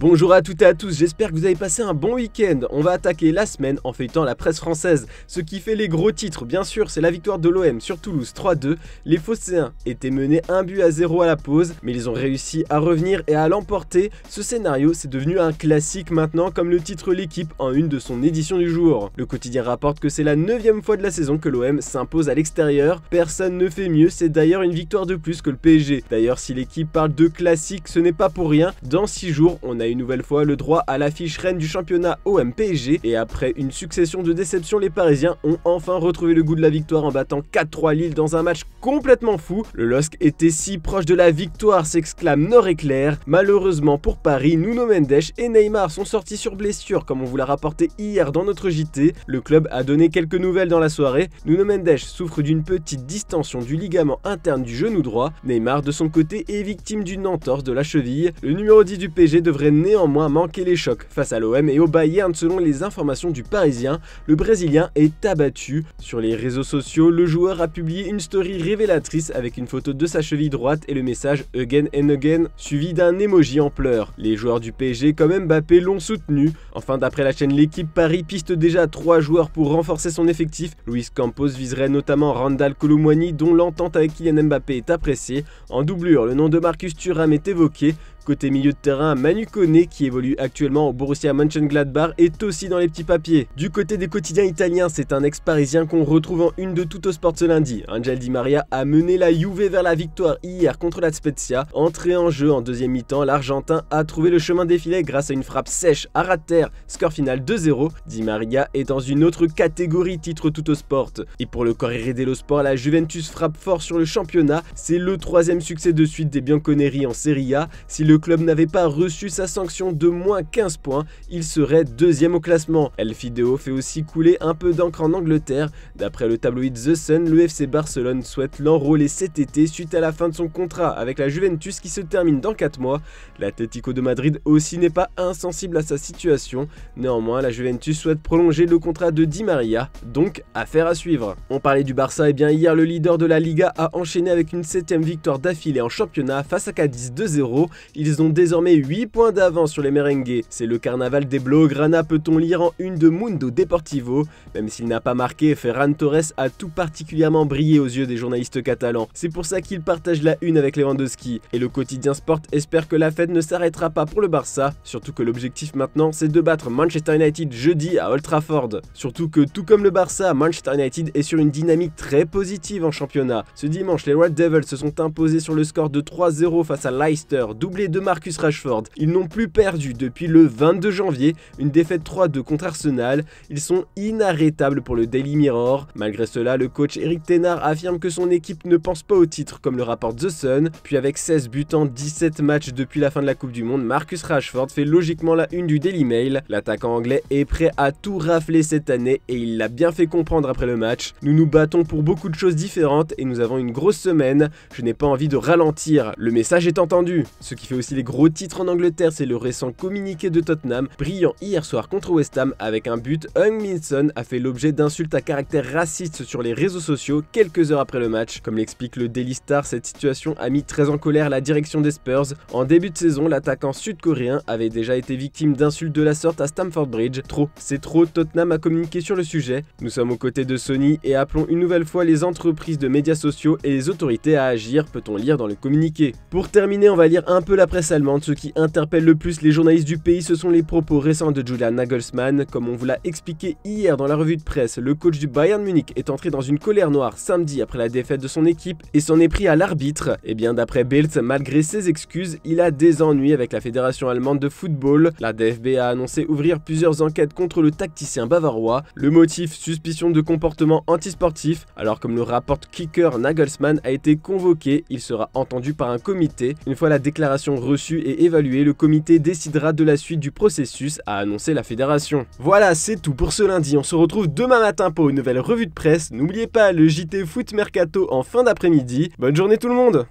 Bonjour à toutes et à tous, j'espère que vous avez passé un bon week-end. On va attaquer la semaine en feuilletant la presse française. Ce qui fait les gros titres, bien sûr, c'est la victoire de l'OM sur Toulouse 3-2. Les Phocéens étaient menés 1-0 à la pause, mais ils ont réussi à revenir et à l'emporter. Ce scénario, c'est devenu un classique maintenant, comme le titre l'équipe en une de son édition du jour. Le quotidien rapporte que c'est la 9e fois de la saison que l'OM s'impose à l'extérieur. Personne ne fait mieux, c'est d'ailleurs une victoire de plus que le PSG. D'ailleurs, si l'équipe parle de classique, ce n'est pas pour rien. Dans 6 jours, on a une nouvelle fois le droit à l'affiche reine du championnat OM-PSG, et après une succession de déceptions, les Parisiens ont enfin retrouvé le goût de la victoire en battant 4-3 Lille dans un match complètement fou. Le LOSC était si proche de la victoire, s'exclame Nord Éclair. Malheureusement pour Paris, Nuno Mendes et Neymar sont sortis sur blessure comme on vous l'a rapporté hier dans notre JT. Le club a donné quelques nouvelles dans la soirée. Nuno Mendes souffre d'une petite distension du ligament interne du genou droit. Neymar de son côté est victime d'une entorse de la cheville. Le numéro 10 du PSG devrait néanmoins manquer les chocs face à l'OM et au Bayern. Selon les informations du Parisien, le Brésilien est abattu. Sur les réseaux sociaux, le joueur a publié une story révélatrice avec une photo de sa cheville droite et le message Again and Again suivi d'un emoji en pleurs. Les joueurs du PSG comme Mbappé l'ont soutenu. Enfin, d'après la chaîne L'équipe, Paris piste déjà 3 joueurs pour renforcer son effectif. Luis Campos viserait notamment Randal Kolo Muani, dont l'entente avec Kylian Mbappé est appréciée. En doublure, le nom de Marcus Thuram est évoqué. Côté milieu de terrain, Manu Koné, qui évolue actuellement au Borussia Mönchengladbach, est aussi dans les petits papiers. Du côté des quotidiens italiens, c'est un ex-parisien qu'on retrouve en une de Tuttosport ce lundi. Angel Di Maria a mené la Juve vers la victoire hier contre la Spezia. Entré en jeu en deuxième mi-temps, l'Argentin a trouvé le chemin des filets grâce à une frappe sèche à ras de terre. Score final 2-0. Di Maria est dans une autre catégorie, titre Tuttosport. Et pour le Corriere dello Sport, la Juventus frappe fort sur le championnat. C'est le 3e succès de suite des Bianconeri en Serie A. Si le club n'avait pas reçu sa sanction de moins 15 points, il serait 2e au classement. El Fideo fait aussi couler un peu d'encre en Angleterre. D'après le tabloïd The Sun, le FC Barcelone souhaite l'enrôler cet été suite à la fin de son contrat avec la Juventus qui se termine dans 4 mois. L'Atlético de Madrid aussi n'est pas insensible à sa situation. Néanmoins, la Juventus souhaite prolonger le contrat de Di Maria, donc affaire à suivre. On parlait du Barça, et bien hier le leader de la Liga a enchaîné avec une 7e victoire d'affilée en championnat face à Cadiz 2-0. Ils ont désormais 8 points d'avance sur les merengues. C'est le carnaval des Blaugrana, peut-on lire en une de Mundo Deportivo. Même s'il n'a pas marqué, Ferran Torres a tout particulièrement brillé aux yeux des journalistes catalans. C'est pour ça qu'il partage la une avec Lewandowski. Et le quotidien Sport espère que la fête ne s'arrêtera pas pour le Barça. Surtout que l'objectif maintenant, c'est de battre Manchester United jeudi à Old Trafford. Surtout que tout comme le Barça, Manchester United est sur une dynamique très positive en championnat. Ce dimanche, les Red Devils se sont imposés sur le score de 3-0 face à Leicester, doublé de Marcus Rashford. Ils n'ont plus perdu depuis le 22 janvier, une défaite 3-2 contre Arsenal. Ils sont inarrêtables pour le Daily Mirror. Malgré cela, le coach Eric Ténard affirme que son équipe ne pense pas au titre comme le rapporte The Sun. Puis avec 16 buts en 17 matchs depuis la fin de la Coupe du Monde, Marcus Rashford fait logiquement la une du Daily Mail. L'attaquant anglais est prêt à tout rafler cette année et il l'a bien fait comprendre après le match. Nous nous battons pour beaucoup de choses différentes et nous avons une grosse semaine. Je n'ai pas envie de ralentir. Le message est entendu. Ce qui fait aussi les gros titres en Angleterre, c'est le récent communiqué de Tottenham, brillant hier soir contre West Ham avec un but. Heung-min Son a fait l'objet d'insultes à caractère raciste sur les réseaux sociaux quelques heures après le match. Comme l'explique le Daily Star, cette situation a mis très en colère la direction des Spurs. En début de saison, l'attaquant sud-coréen avait déjà été victime d'insultes de la sorte à Stamford Bridge. Trop, c'est trop, Tottenham a communiqué sur le sujet. Nous sommes aux côtés de Sony et appelons une nouvelle fois les entreprises de médias sociaux et les autorités à agir, peut-on lire dans le communiqué. Pour terminer, on va lire un peu la presse allemande. Ce qui interpelle le plus les journalistes du pays, ce sont les propos récents de Julian Nagelsmann. Comme on vous l'a expliqué hier dans la revue de presse, le coach du Bayern Munich est entré dans une colère noire samedi après la défaite de son équipe et s'en est pris à l'arbitre. Et bien d'après Bild, malgré ses excuses, il a des ennuis avec la fédération allemande de football. La DFB a annoncé ouvrir plusieurs enquêtes contre le tacticien bavarois. Le motif, suspicion de comportement antisportif. Alors comme le rapporte Kicker, Nagelsmann a été convoqué, il sera entendu par un comité. Une fois la déclaration reçue et évaluée, le comité décidera de la suite du processus, a annoncé la fédération. Voilà, c'est tout pour ce lundi. On se retrouve demain matin pour une nouvelle revue de presse. N'oubliez pas le JT Foot Mercato en fin d'après-midi. Bonne journée tout le monde!